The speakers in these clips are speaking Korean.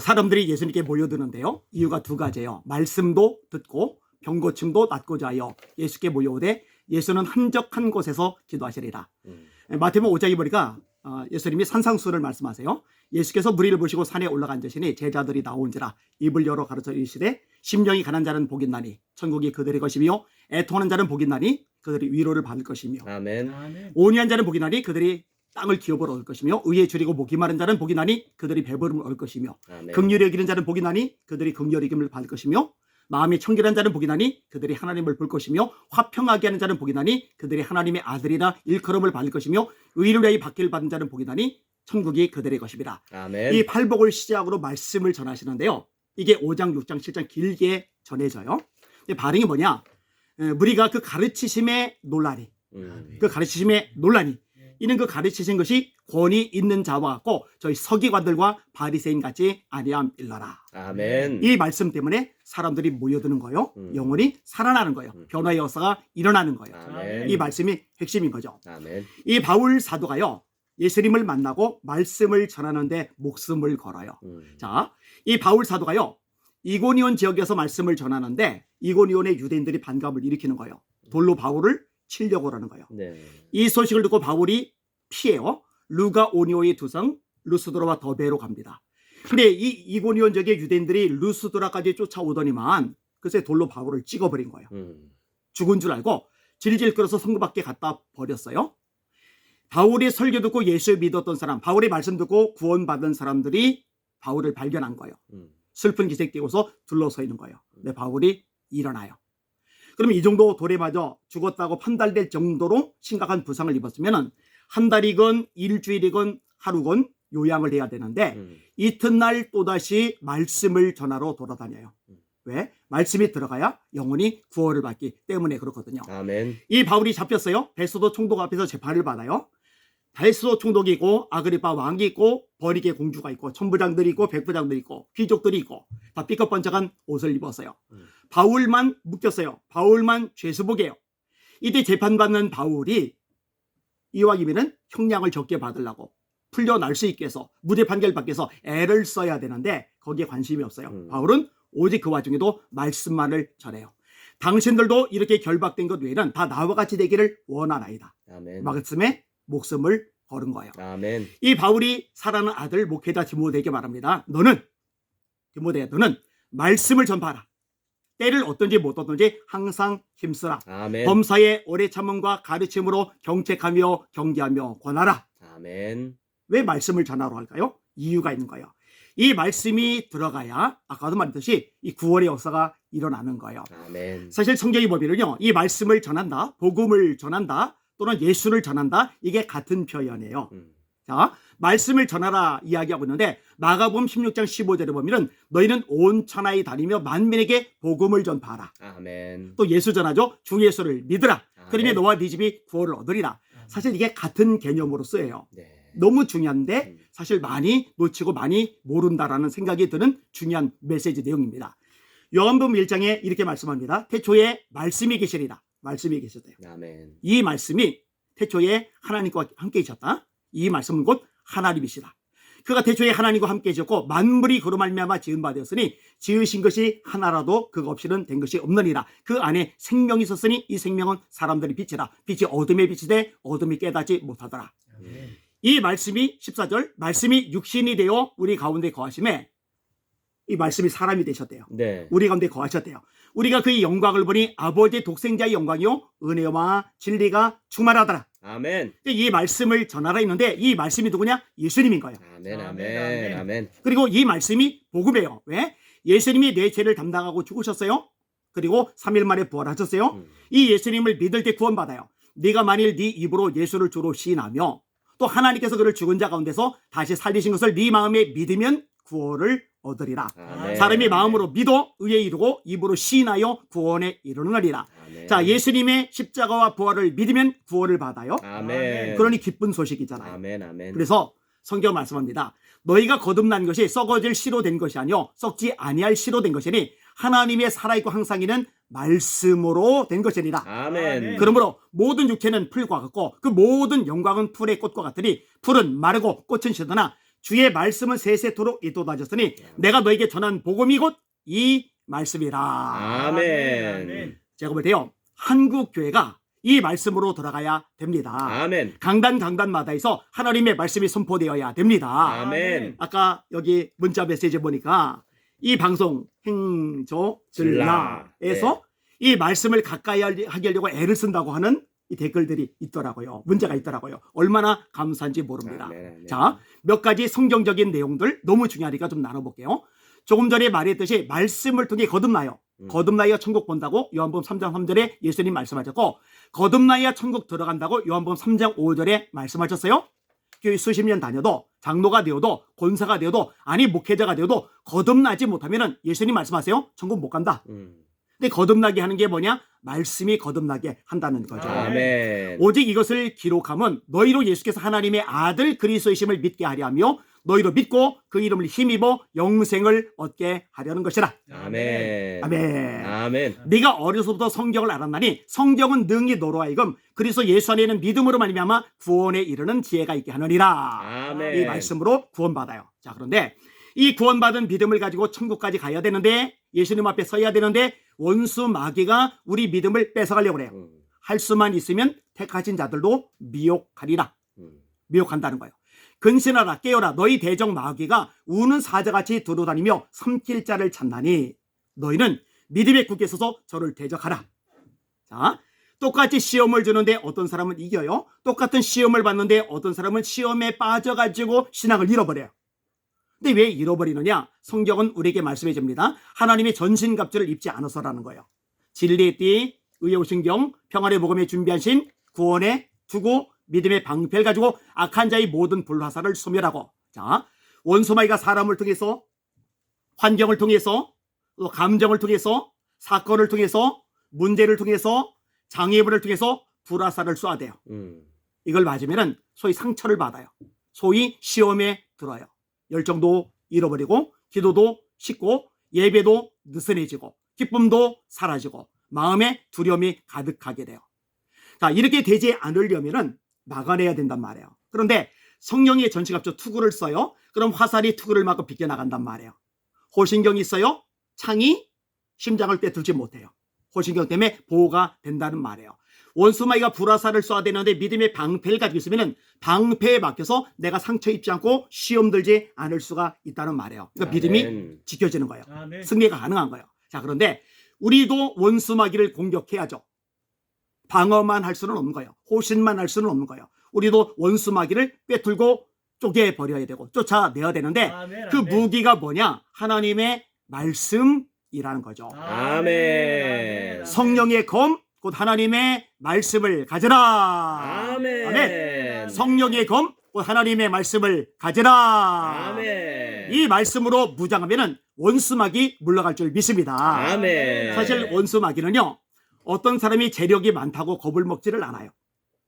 사람들이 예수님께 모여드는데요. 이유가 두 가지예요. 말씀도 듣고 병고침도 낫고자 하여 예수께 모여오되 예수는 한적한 곳에서 기도하시리라. 마태복음 5장 2절이가 예수님이 산상수를 말씀하세요. 예수께서 무리를 보시고 산에 올라가 앉으시니 제자들이 나온지라 입을 열어 가르쳐 이르시되 심령이 가난 자는 복이 있나니 천국이 그들의 것이며 애통하는 자는 복이 있나니 그들이 위로를 받을 것이며 아멘. 온유한 자는 복이 나니 그들이 땅을 기업으로 얻을 것이며 의에 줄이고 목이 마른 자는 복이 나니 그들이 배부름을 얻을 것이며 아멘. 긍휼히 여기는 자는 복이 나니 그들이 긍휼히 여김을 받을 것이며 마음이 청결한 자는 복이 나니 그들이 하나님을 볼 것이며 화평하게 하는 자는 복이 나니 그들이 하나님의 아들이라 일컬음을 받을 것이며 의를 위하여 박해를 받는 자는 복이 나니 천국이 그들의 것입니다. 아멘. 이 팔복을 시작으로 말씀을 전하시는데요. 이게 5장, 6장, 7장 길게 전해져요. 근데 반응이 뭐냐? 무리가 그 가르치심에 논란이 이는 그 가르치신 것이 권위 있는 자와 같고 저희 서기관들과 바리새인 같이 아니함 일러라. 아멘. 이 말씀 때문에 사람들이 모여드는 거예요. 영혼이 살아나는 거예요. 변화의 역사가 일어나는 거예요. 아멘. 이 말씀이 핵심인 거죠. 아멘. 이 바울 사도가요. 예수님을 만나고 말씀을 전하는데 목숨을 걸어요. 자, 이 바울 사도가요. 이고니온 지역에서 말씀을 전하는데 이고니온의 유대인들이 반감을 일으키는 거예요. 돌로 바울을 치려고 하는 거예요. 네. 이 소식을 듣고 바울이 피해요. 루가 오니오의 두성 루스드라와 더베로 갑니다. 근데 이 이고니온 지역의 유대인들이 루스드라까지 쫓아오더니만 글쎄 돌로 바울을 찍어버린 거예요. 죽은 줄 알고 질질 끌어서 성읍 밖에 갖다 버렸어요. 바울이 설교 듣고 예수 믿었던 사람, 바울의 말씀 듣고 구원받은 사람들이 바울을 발견한 거예요. 슬픈 기색 띄고서 둘러서 있는 거예요. 근데 바울이 일어나요. 그럼 이 정도 돌에 맞아 죽었다고 판단될 정도로 심각한 부상을 입었으면 한 달이건 일주일이건 하루건 요양을 해야 되는데 이튿날 또다시 말씀을 전하러 돌아다녀요. 왜? 말씀이 들어가야 영혼이 구원을 받기 때문에 그렇거든요. 아멘. 이 바울이 잡혔어요. 베소도 총독 앞에서 재판을 받아요. 베소도 총독이 있고 아그리파 왕이 있고 버리게 공주가 있고 천부장들이 있고 백부장들이 있고 귀족들이 있고 다 삐걱번쩍한 옷을 입었어요. 바울만 묶였어요. 바울만 죄수복이에요. 이때 재판받는 바울이 이왕이면은 형량을 적게 받으려고 풀려날 수 있게 해서 무죄 판결 받기 위해서 애를 써야 되는데 거기에 관심이 없어요. 바울은 오직 그 와중에도 말씀만을 전해요. 당신들도 이렇게 결박된 것 외에는 다 나와 같이 되기를 원하나이다. 아멘. 말씀에 목숨을 걸은 거예요. 아멘. 이 바울이 사랑하는 아들 목회자 디모데에게 말합니다. 너는 디모데야, 너는 말씀을 전파하라. 때를 어떤지 못 어떤지 항상 힘쓰라. 아멘. 범사의 오래 참음과 가르침으로 경책하며 경계하며 권하라. 아멘. 왜 말씀을 전하러 할까요? 이유가 있는 거예요. 이 말씀이 들어가야 아까도 말했듯이 이 구원의 역사가 일어나는 거예요. 아멘. 사실 성경이 보면요, 이 말씀을 전한다, 복음을 전한다, 또는 예수를 전한다, 이게 같은 표현이에요. 자, 말씀을 전하라 이야기하고 있는데 마가복음 16장 15절에 보면은 너희는 온 천하에 다니며 만민에게 복음을 전파하라. 아멘. 또 예수 전하죠. 주 예수를 믿으라. 아멘. 그러면 너와 네 집이 구원을 얻으리라. 사실 이게 같은 개념으로 쓰여요. 네. 너무 중요한데 사실 많이 놓치고 많이 모른다라는 생각이 드는 중요한 메시지 내용입니다. 요한복음 1장에 이렇게 말씀합니다. 태초에 말씀이 계시리라. 말씀이 계셨대요. 아멘. 이 말씀이 태초에 하나님과 함께 계셨다. 이 말씀은 곧 하나님이시다. 그가 태초에 하나님과 함께 계셨고 만물이 그로 말미암아 지은 바 되었으니 지으신 것이 하나라도 그가 없이는 된 것이 없느니라. 그 안에 생명이 있었으니 이 생명은 사람들의 빛이라. 빛이 어둠의 빛이되 어둠이 깨닫지 못하더라. 이 말씀이 14절 말씀이 육신이 되어 우리 가운데 거하심에 이 말씀이 사람이 되셨대요. 네. 우리 가운데 거하셨대요. 우리가 그의 영광을 보니 아버지 독생자의 영광이요 은혜와 진리가 충만하더라. 아멘. 이 말씀을 전하라 했는데 이 말씀이 누구냐? 예수님인 거예요. 아멘. 아멘. 아멘. 그리고 이 말씀이 복음이에요. 왜? 예수님이 내 죄를 담당하고 죽으셨어요. 그리고 3일 만에 부활하셨어요. 이 예수님을 믿을 때 구원받아요. 네가 만일 네 입으로 예수를 주로 시인하며 또 하나님께서 그를 죽은 자 가운데서 다시 살리신 것을 네 마음에 믿으면 구원을 얻으리라. 아멘. 사람이 마음으로 믿어 의에 이르고 입으로 시인하여 구원에 이르느니라. 아멘. 자, 예수님의 십자가와 부활을 믿으면 구원을 받아요. 아멘. 그러니 기쁜 소식이잖아요. 아멘. 아멘. 그래서 성경 말씀합니다. 너희가 거듭난 것이 썩어질 씨로 된 것이 아니요 썩지 아니할 씨로 된 것이니 하나님의 살아있고 항상 있는 말씀으로 된 것이니라. 아멘. 그러므로 모든 육체는 풀과 같고 그 모든 영광은 풀의 꽃과 같으니 풀은 마르고 꽃은 시드나 주의 말씀은 세세토록 이도다졌으니 내가 너에게 전한 복음이 곧 이 말씀이라. 아멘. 제가 볼 때요, 한국 교회가 이 말씀으로 돌아가야 됩니다. 아멘. 강단마다에서 하나님의 말씀이 선포되어야 됩니다. 아멘. 아까 여기 문자 메시지 보니까 이 방송 행조질라에서 네. 이 말씀을 가까이 하게 하려고 애를 쓴다고 하는 이 댓글들이 있더라고요. 문제가 있더라고요. 얼마나 감사한지 모릅니다. 아멘. 자, 몇 가지 성경적인 내용들 너무 중요하니까 좀 나눠볼게요. 조금 전에 말했듯이 말씀을 통해 거듭나요. 거듭나야 천국 본다고 요한복음 3장 3절에 예수님 말씀하셨고, 거듭나야 천국 들어간다고 요한복음 3장 5절에 말씀하셨어요. 교회 수십 년 다녀도 장로가 되어도 권사가 되어도 아니 목회자가 되어도 거듭나지 못하면 예수님 말씀하세요. 천국 못 간다. 근데 거듭나게 하는 게 뭐냐? 말씀이 거듭나게 한다는 거죠. 아멘. 오직 이것을 기록함은 너희로 예수께서 하나님의 아들 그리스도이심을 믿게 하려 하며 너희로 믿고 그 이름을 힘입어 영생을 얻게 하려는 것이라. 아멘. 아멘. 아멘. 네가 어려서부터 성경을 알았나니 성경은 능히 너로 하여금 그리스도 예수 안에 있는 믿음으로 말미암아 구원에 이르는 지혜가 있게 하느니라. 아멘. 이 말씀으로 구원받아요. 자, 그런데 이 구원받은 믿음을 가지고 천국까지 가야 되는데, 예수님 앞에 서야 되는데 원수 마귀가 우리 믿음을 뺏어가려고 그래요. 할 수만 있으면 택하신 자들도 미혹하리라. 미혹한다는 거예요. 근신하라, 깨어라, 너희 대적 마귀가 우는 사자같이 두루다니며 삼킬 자를 찾나니 너희는 믿음에 굳게 서서 저를 대적하라. 자, 똑같이 시험을 주는데 어떤 사람은 이겨요. 똑같은 시험을 받는데 어떤 사람은 시험에 빠져가지고 신앙을 잃어버려요. 근데 왜 잃어버리느냐? 성경은 우리에게 말씀해 줍니다. 하나님의 전신갑주를 입지 않아서라는 거예요. 진리의 띠, 의의 오신경, 평안의 복음에 준비하신 구원의 투구, 믿음의 방패를 가지고 악한 자의 모든 불화살을 소멸하고, 자, 원수마귀가 사람을 통해서, 환경을 통해서, 또 감정을 통해서, 사건을 통해서, 문제를 통해서, 장애물을 통해서 불화살을 쏘아대요. 이걸 맞으면 소위 상처를 받아요. 소위 시험에 들어요. 열정도 잃어버리고, 기도도 식고, 예배도 느슨해지고, 기쁨도 사라지고, 마음에 두려움이 가득하게 돼요. 자, 이렇게 되지 않으려면은 막아내야 된단 말이에요. 그런데 성령의 전신갑주 투구를 써요. 그럼 화살이 투구를 막고 비껴나간단 말이에요. 호신경이 있어요. 창이 심장을 꿰뚫지 못해요. 호신경 때문에 보호가 된다는 말이에요. 원수마귀가 불화살을 쏘아대는데 믿음의 방패를 가지고 있으면 방패에 막혀서 내가 상처 입지 않고 시험 들지 않을 수가 있다는 말이에요. 그러니까 믿음이 지켜지는 거예요. 승리가 가능한 거예요. 자, 그런데 우리도 원수마귀를 공격해야죠. 방어만 할 수는 없는 거예요. 호신만 할 수는 없는 거예요. 우리도 원수마귀를 꿰뚫고 쪼개버려야 되고 쫓아내야 되는데, 그 무기가 뭐냐? 하나님의 말씀이라는 거죠. 아멘. 성령의 검, 곧 하나님의 말씀을 가져라. 아멘. 아멘. 성령의 검, 곧 하나님의 말씀을 가져라. 아멘. 이 말씀으로 무장하면 원수마귀 물러갈 줄 믿습니다. 아멘. 사실 원수마귀는요, 어떤 사람이 재력이 많다고 겁을 먹지를 않아요.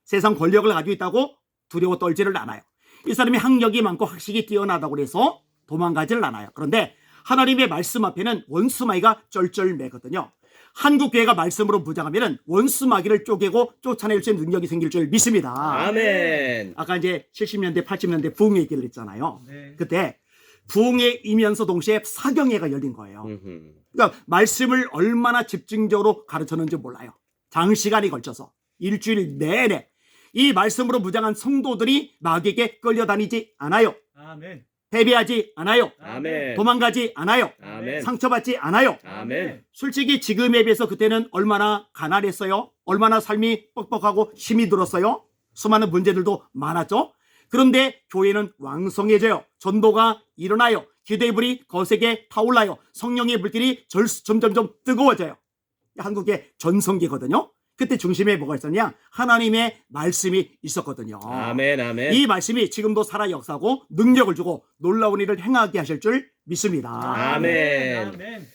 세상 권력을 가지고 있다고 두려워 떨지를 않아요. 이 사람이 학력이 많고 학식이 뛰어나다고 해서 도망가지를 않아요. 그런데 하나님의 말씀 앞에는 원수마귀가 쩔쩔매거든요. 한국교회가 말씀으로 무장하면 원수마귀를 쪼개고 쫓아낼 수 있는 능력이 생길 줄 믿습니다. 아멘. 아까 이제 70년대, 80년대 부흥회 얘기를 했잖아요. 그때 부흥회이면서 동시에 사경회가 열린 거예요. 그러니까 말씀을 얼마나 집중적으로 가르쳤는지 몰라요. 장시간이 걸쳐서 일주일 내내 이 말씀으로 무장한 성도들이 마귀에게 끌려다니지 않아요. 아멘. 패배하지 않아요. 아멘. 도망가지 않아요. 아멘. 상처받지 않아요. 아멘. 솔직히 지금에 비해서 그때는 얼마나 가난했어요. 얼마나 삶이 뻑뻑하고 힘이 들었어요. 수많은 문제들도 많았죠. 그런데 교회는 왕성해져요. 전도가 일어나요. 기도의 불이 거세게 타올라요. 성령의 불길이 점점점 뜨거워져요. 한국의 전성기거든요. 그때 중심에 뭐가 있었냐? 하나님의 말씀이 있었거든요. 아멘. 아멘. 이 말씀이 지금도 살아 역사하고 능력을 주고 놀라운 일을 행하게 하실 줄 믿습니다. 아멘. 아멘.